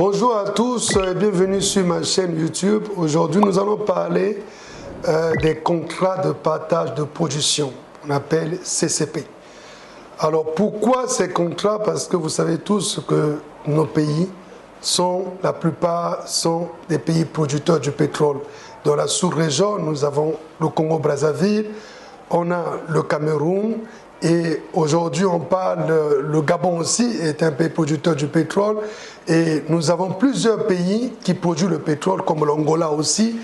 Bonjour à tous et bienvenue sur ma chaîne YouTube. Aujourd'hui, nous allons parler des contrats de partage de production, on appelle CCP. Alors pourquoi ces contrats? Parce que vous savez tous que nos pays la plupart sont des pays producteurs du pétrole. Dans la sous-région, nous avons le Congo-Brazzaville, on a le Cameroun et aujourd'hui on parle, le Gabon aussi est un pays producteur du pétrole et nous avons plusieurs pays qui produisent le pétrole comme l'Angola aussi,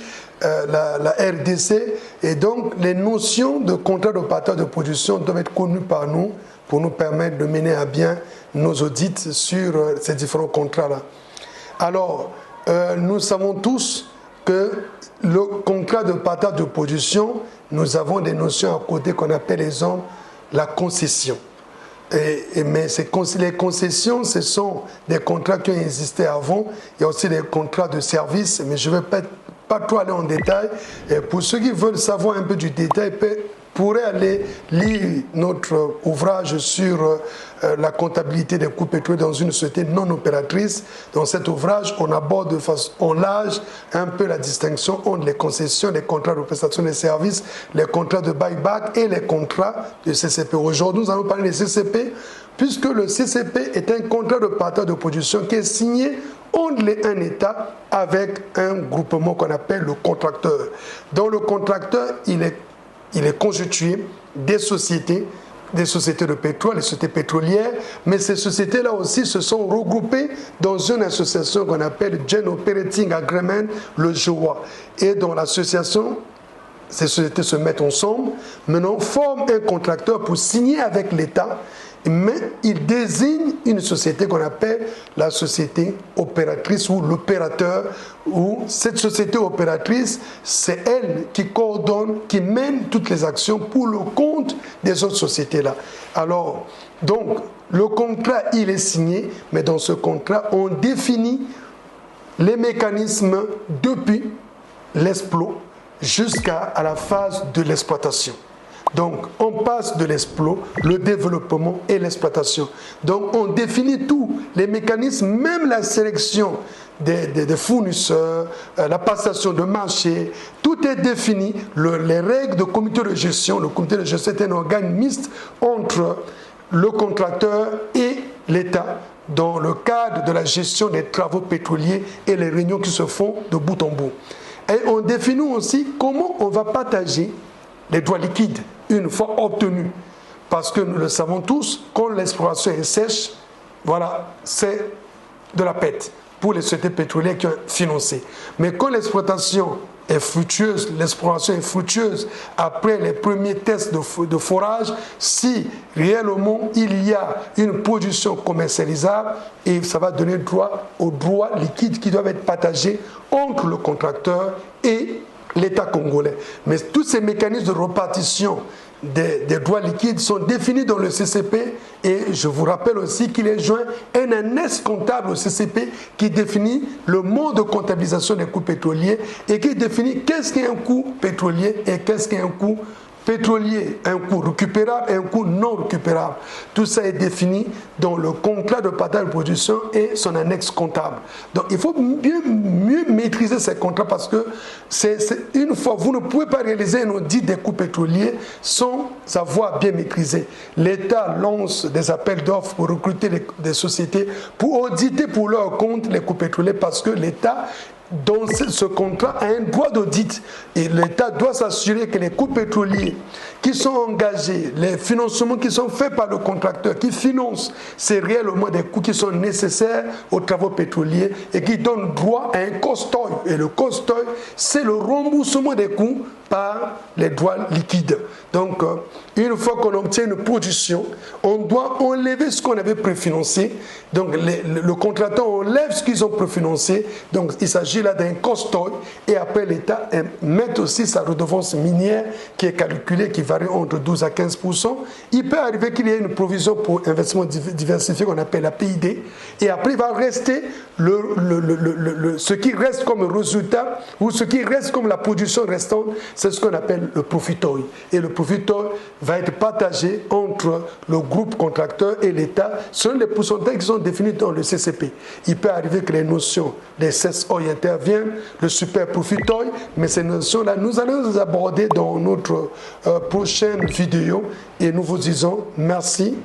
la RDC, et donc les notions de contrat de partage de production doivent être connues par nous pour nous permettre de mener à bien nos audits sur ces différents contrats-là. Alors, nous savons tous que le contrat de partage de production, nous avons des notions à côté qu'on appelle la concession. Mais les concessions, ce sont des contrats qui ont existé avant. Il y a aussi des contrats de service, mais je ne vais pas trop aller en détail. Et pour ceux qui veulent savoir un peu du détail, pourraient aller lire notre ouvrage sur la comptabilité des coûts pétroliers dans une société non opératrice. Dans cet ouvrage, on aborde de façon large un peu la distinction entre les concessions, les contrats de prestation de services, les contrats de buyback et les contrats de CCP. Aujourd'hui, nous allons parler des CCP, puisque le CCP est un contrat de partage de production qui est signé entre un État avec un groupement qu'on appelle le contracteur. Dans le contracteur, il est constitué des sociétés de pétrole, des sociétés pétrolières, mais ces sociétés-là aussi se sont regroupées dans une association qu'on appelle Joint Operating Agreement, le JOA. Et dans l'association, ces sociétés se mettent ensemble, maintenant forment un contracteur pour signer avec l'État, mais il désigne une société qu'on appelle la société opératrice ou l'opérateur, où cette société opératrice, c'est elle qui coordonne, qui mène toutes les actions pour le compte des autres sociétés-là. Alors, donc, le contrat, il est signé, mais dans ce contrat, on définit les mécanismes depuis l'exploit jusqu'à la phase de l'exploitation. Donc, on passe de l'exploit, le développement et l'exploitation. Donc, on définit tous les mécanismes, même la sélection des fournisseurs, la passation de marché, tout est défini. Les règles de comité de gestion, le comité de gestion est un organe mixte entre le contracteur et l'État dans le cadre de la gestion des travaux pétroliers et les réunions qui se font de bout en bout. Et on définit aussi comment on va partager les droits liquides une fois obtenus. Parce que nous le savons tous, quand l'exploration est sèche, voilà, c'est de la pète pour les sociétés pétrolières qui ont financé. Mais quand l'exploitation est fructueuse, l'exploration est fructueuse, après les premiers tests de forage, si réellement il y a une production commercialisable, et ça va donner droit aux droits liquides qui doivent être partagés entre le contracteur et l'État congolais. Mais tous ces mécanismes de répartition des droits liquides sont définis dans le CCP et je vous rappelle aussi qu'il est joint un annexe comptable au CCP qui définit le mode de comptabilisation des coûts pétroliers et qui définit qu'est-ce qu'est un coût pétrolier et qu'est-ce qu'est un coût pétrolier, un coût récupérable et un coût non récupérable. Tout ça est défini dans le contrat de partage de production et son annexe comptable. Donc il faut mieux maîtriser ces contrats parce que une fois, vous ne pouvez pas réaliser un audit des coûts pétroliers sans savoir bien maîtriser. L'État lance des appels d'offres pour recruter des sociétés pour auditer pour leur compte les coûts pétroliers parce que l'État, dans ce contrat, a un droit d'audit et l'État doit s'assurer que les coûts pétroliers qui sont engagés, les financements qui sont faits par le contracteur, qui finance, c'est réellement des coûts qui sont nécessaires aux travaux pétroliers et qui donnent droit à un costoï. Et le costoï, c'est le remboursement des coûts par les droits liquides. Donc, une fois qu'on obtient une production, on doit enlever ce qu'on avait préfinancé. Donc, le contracteur enlève ce qu'ils ont préfinancé. Donc, il s'agit s'agit là d'un costoy et après l'État met aussi sa redevance minière qui est calculée, qui varie entre 12 à 15%. Il peut arriver qu'il y ait une provision pour investissement diversifié qu'on appelle la PID et après il va rester ce qui reste comme résultat ou ce qui reste comme la production restante, c'est ce qu'on appelle le profitoy. Et le profitoy va être partagé entre le groupe contracteur et l'État selon les pourcentages qui sont définis dans le CCP. Il peut arriver que les notions des CESOI interviennent, le super profitoy, mais ces notions-là, nous allons les aborder dans notre prochaine vidéo et nous vous disons merci.